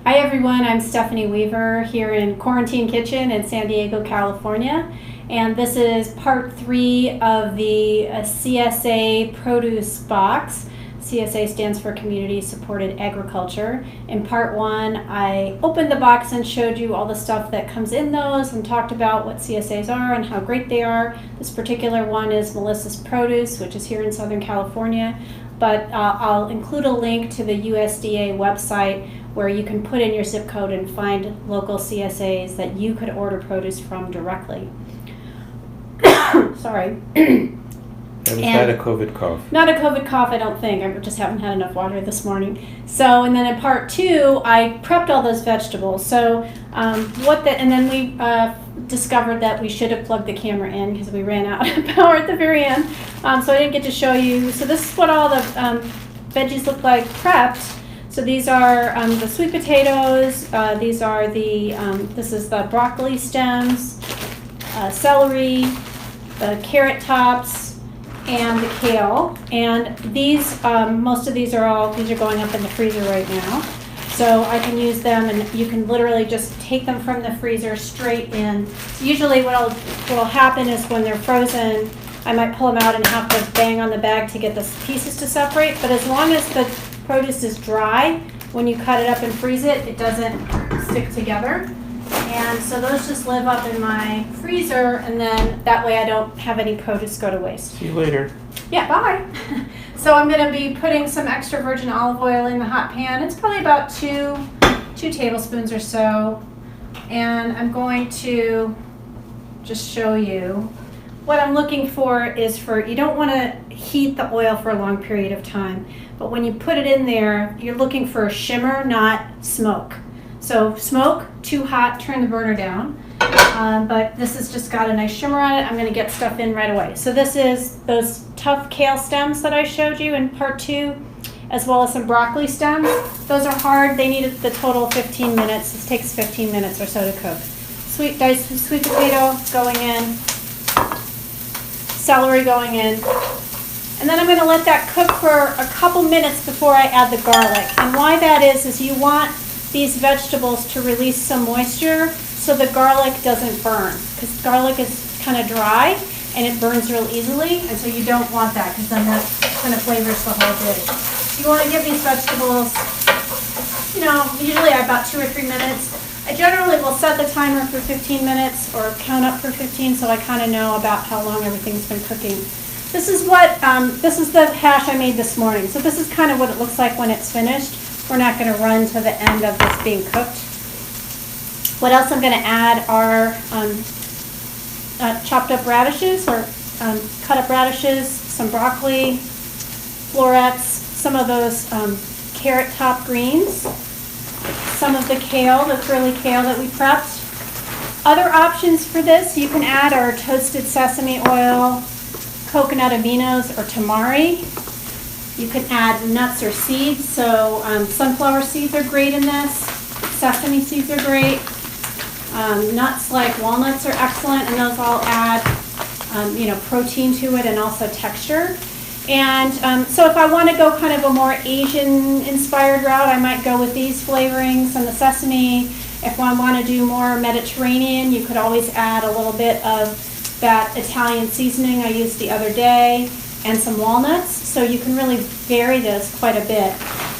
Hi everyone, I'm Stephanie Weaver here in Quarantine Kitchen in San Diego, California. And this is part 3 of the CSA produce box. CSA stands for Community Supported Agriculture. In part 1, I opened the box and showed you all the stuff that comes in those and talked about what CSAs are and how great they are. This particular one is Melissa's Produce, which is here in Southern California. But I'll include a link to the USDA website where you can put in your zip code and find local CSAs that you could order produce from directly. Sorry. And was that a COVID cough? Not a COVID cough, I don't think. I just haven't had enough water this morning. So, and then in part 2, I prepped all those vegetables. So, and then we discovered that we should have plugged the camera in because we ran out of power at the very end. So I didn't get to show you. So this is what all the veggies look like prepped. So these are the sweet potatoes. These are this is the broccoli stems, celery, the carrot tops, and the kale. And these, most of these are going up in the freezer right now. So I can use them, and you can literally just take them from the freezer straight in. Usually what'll happen is when they're frozen, I might pull them out and have to bang on the bag to get the pieces to separate. But as long as the produce is dry, when you cut it up and freeze it, it doesn't stick together. And so those just live up in my freezer, and then that way I don't have any produce go to waste. See you later. Yeah, bye. So I'm going to be putting some extra virgin olive oil in the hot pan. It's probably about two tablespoons or so. And I'm going to just show you. What I'm looking for is you don't want to heat the oil for a long period of time. But when you put it in there, you're looking for a shimmer, not smoke. So smoke, too hot, turn the burner down. But this has just got a nice shimmer on it. I'm going to get stuff in right away. So this is those tough kale stems that I showed you in part 2, as well as some broccoli stems. Those are hard. They need the total 15 minutes. This takes 15 minutes or so to cook. Diced sweet potato going in. Celery going in. And then I'm going to let that cook for a couple minutes before I add the garlic. And why that is you want these vegetables to release some moisture so the garlic doesn't burn, because garlic is kind of dry and it burns real easily, and so you don't want that because then that kind of flavors the whole dish. You want to give these vegetables, usually about 2 or 3 minutes. I generally will set the timer for 15 minutes or count up for 15 so I kind of know about how long everything's been cooking. This is the hash I made this morning. So this is kind of what it looks like when it's finished. We're not going to run to the end of this being cooked. What else I'm going to add are chopped up radishes or cut up radishes, some broccoli, florets, some of those carrot top greens, some of the kale, the curly kale that we prepped. Other options for this you can add are toasted sesame oil, coconut aminos, or tamari. You can add nuts or seeds, so sunflower seeds are great in this, sesame seeds are great, nuts like walnuts are excellent, and those all add protein to it and also texture. And so if I want to go kind of a more Asian-inspired route, I might go with these flavorings and the sesame. If I want to do more Mediterranean, you could always add a little bit of that Italian seasoning I used the other day and some walnuts. So you can really vary this quite a bit.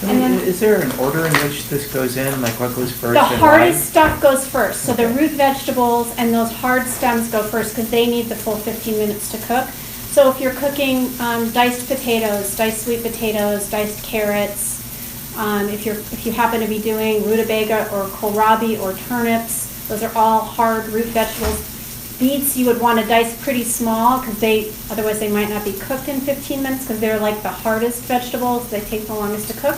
And then, is there an order in which this goes in? Like what goes first? The hardest stuff goes first. So the root vegetables and those hard stems go first because they need the full 15 minutes to cook. So if you're cooking diced potatoes, diced sweet potatoes, diced carrots, if you happen to be doing rutabaga or kohlrabi or turnips, those are all hard root vegetables. Beets you would want to dice pretty small because otherwise they might not be cooked in 15 minutes because they're like the hardest vegetables. They take the longest to cook.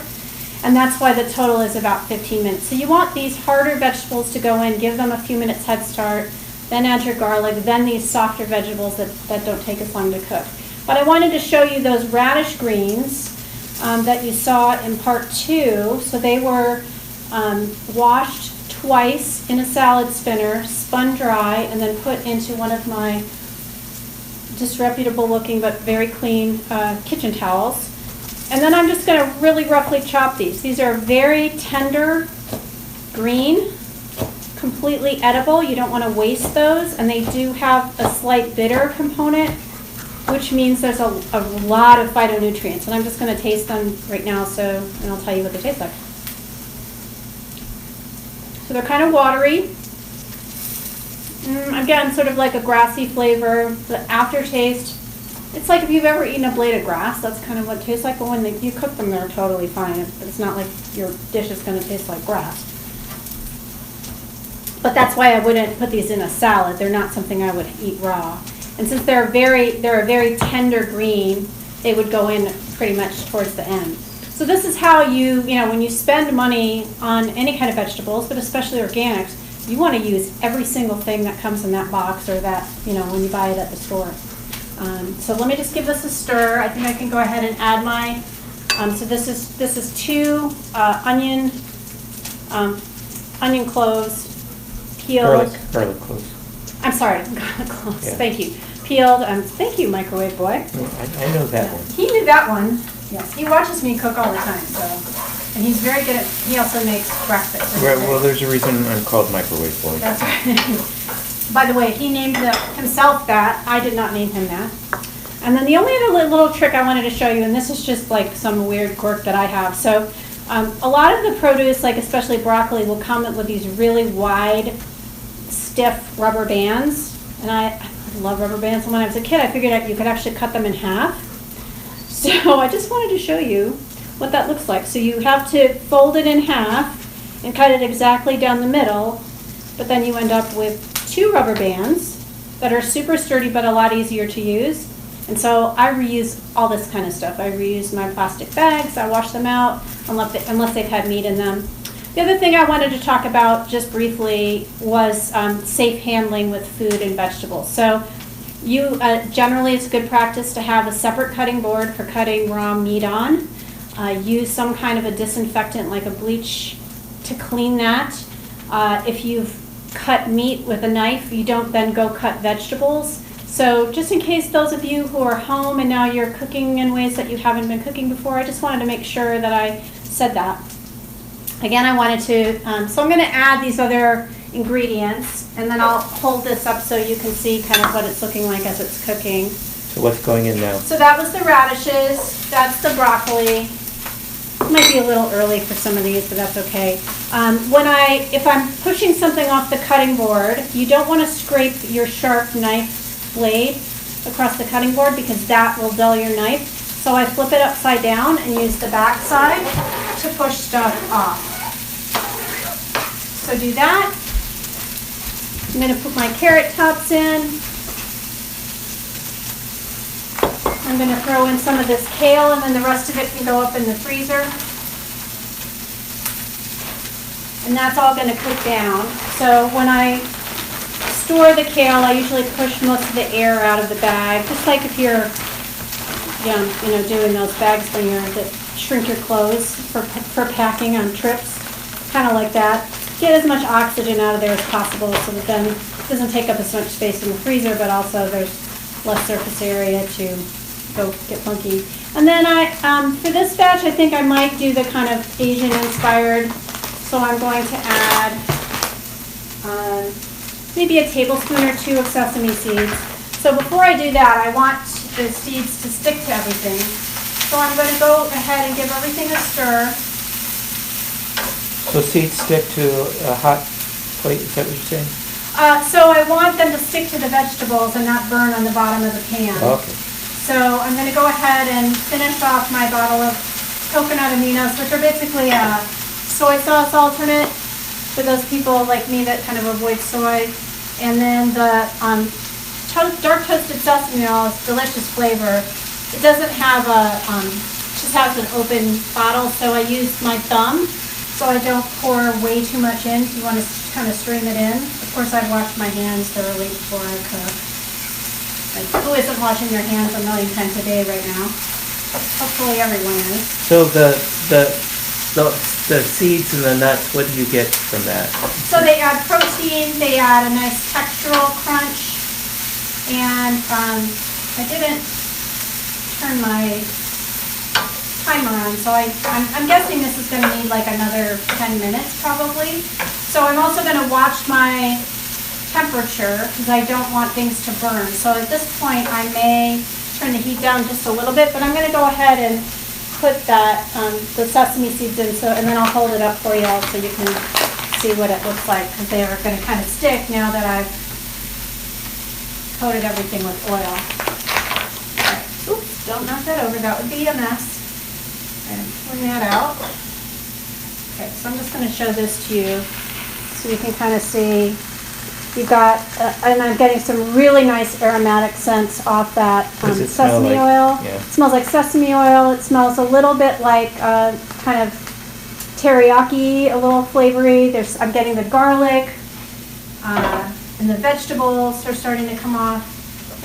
And that's why the total is about 15 minutes. So you want these harder vegetables to go in, give them a few minutes head start, then add your garlic, then these softer vegetables that don't take as long to cook. But I wanted to show you those radish greens that you saw in part 2. So they were washed twice in a salad spinner, spun dry, and then put into one of my disreputable looking but very clean kitchen towels. And then I'm just going to really roughly chop these. These are very tender green, completely edible. You don't want to waste those, and they do have a slight bitter component, which means there's a lot of phytonutrients. And I'm just going to taste them right now, and I'll tell you what they taste like. So they're kind of watery. Again, sort of like a grassy flavor. The aftertaste, it's like if you've ever eaten a blade of grass, that's kind of what it tastes like. But when you cook them, they're totally fine. It's not like your dish is going to taste like grass. But that's why I wouldn't put these in a salad. They're not something I would eat raw. And since they're a very tender green, they would go in pretty much towards the end. So this is how when you spend money on any kind of vegetables, but especially organics, you want to use every single thing that comes in that box or that, when you buy it at the store. So let me just give this a stir. I think I can go ahead and add my, so this is 2 onion cloves, peeled. Garlic cloves. I'm sorry, garlic cloves, Yeah. Thank you. Peeled, thank you, microwave boy. I know that one. He knew that one. Yes, he watches me cook all the time, and he's very good he also makes breakfast. Well, there's a reason I'm called Microwave Boy. That's right. By the way, he named himself that. I did not name him that. And then the only other little trick I wanted to show you, and this is just like some weird quirk that I have. So a lot of the produce, like especially broccoli, will come with these really wide, stiff rubber bands. And I love rubber bands. And when I was a kid, I figured out you could actually cut them in half. So I just wanted to show you what that looks like. So you have to fold it in half and cut it exactly down the middle, but then you end up with 2 rubber bands that are super sturdy but a lot easier to use. And so I reuse all this kind of stuff. I reuse my plastic bags, I wash them out unless they've had meat in them. The other thing I wanted to talk about just briefly was safe handling with food and vegetables. So generally it's good practice to have a separate cutting board for cutting raw meat on. Use some kind of a disinfectant like a bleach to clean that. If you've cut meat with a knife, you don't then go cut vegetables. So just in case those of you who are home and now you're cooking in ways that you haven't been cooking before, I just wanted to make sure that I said that. Again, I wanted to, so I'm going to add these other ingredients, and then I'll hold this up so you can see kind of what it's looking like as it's cooking. So what's going in now? So that was the radishes, that's the broccoli. It might be a little early for some of these, but that's okay. If I'm pushing something off the cutting board, you don't want to scrape your sharp knife blade across the cutting board because that will dull your knife. So I flip it upside down and use the back side to push stuff off. So do that. I'm going to put my carrot tops in. I'm going to throw in some of this kale, and then the rest of it can go up in the freezer. And that's all going to cook down. So when I store the kale, I usually push most of the air out of the bag, just like if you're doing those bags when that shrink your clothes for packing on trips, kind of like that. Get as much oxygen out of there as possible so that then it doesn't take up as much space in the freezer, but also there's less surface area to go get funky. And then for this batch, I think I might do the kind of Asian inspired, so I'm going to add maybe a tablespoon or 2 of sesame seeds. So before I do that, I want the seeds to stick to everything. So I'm going to go ahead and give everything a stir. So seeds stick to a hot plate, is that what you're saying? So I want them to stick to the vegetables and not burn on the bottom of the pan. Okay. So I'm going to go ahead and finish off my bottle of coconut aminos, which are basically a soy sauce alternate for those people like me that kind of avoid soy. And then the dark toasted sesame oil is delicious flavor. It doesn't have just has an open bottle, so I use my thumb so I don't pour way too much in. So you want to kind of stream it in. Of course, I've washed my hands thoroughly before I cook. Like, who isn't washing their hands a million times a day right now? Hopefully everyone is. So the seeds and the nuts, what do you get from that? So they add protein, they add a nice textural crunch, and I didn't turn my timer on, so I'm guessing this is gonna need like another 10 minutes probably. So I'm also gonna watch my temperature because I don't want things to burn. So at this point, I may turn the heat down just a little bit, but I'm gonna go ahead and put that, the sesame seeds in, so, and then I'll hold it up for you all so you can see what it looks like, because they are gonna kind of stick now that I've coated everything with oil. All right. Oops, don't knock that over, that would be a mess. And clean that out. Okay, so I'm just gonna show this to you so you can kind of see. You've got, and I'm getting some really nice aromatic scents off that Does it smell sesame like- oil. yeah. It smells like sesame oil. It smells a little bit like kind of teriyaki, a little flavory. I'm getting the garlic, and the vegetables are starting to come off.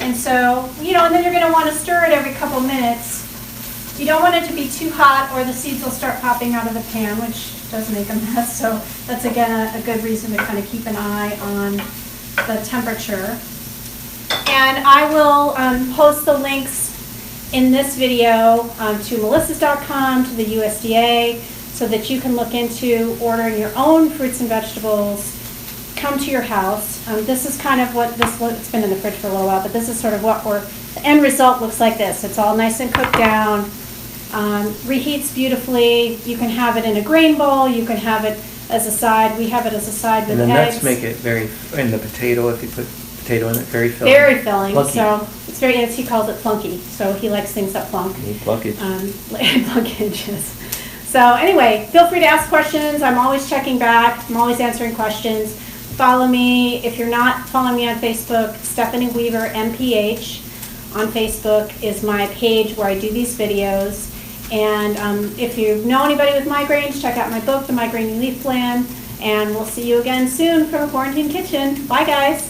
And so, you know, and then you're going to want to stir it every couple minutes. You don't want it to be too hot or the seeds will start popping out of the pan, which does make a mess. So that's, again, a good reason to kind of keep an eye on the temperature. And I will post the links in this video to melissas.com, to the USDA, so that you can look into ordering your own fruits and vegetables come to your house. This is kind of what it's been in the fridge for a little while, but this is sort of what the end result looks like this. It's all nice and cooked down, reheats beautifully. You can have it in a grain bowl, you can have it as a side. We have it as a side with And then eggs. that's make it very, and the potato, if you put potato in it, very filling. Very filling, Plunky. so it's very, as he calls it, plunky. So he likes things that plunk. You plunk it. Plunkage, yes. So anyway, feel free to ask questions. I'm always checking back. I'm always answering questions. Follow me. If you're not following me on Facebook, Stephanie Weaver, MPH, on Facebook is my page where I do these videos. And if you know anybody with migraines, check out my book, The Migraine Relief Plan. And we'll see you again soon from a Quarantine Kitchen. Bye, guys.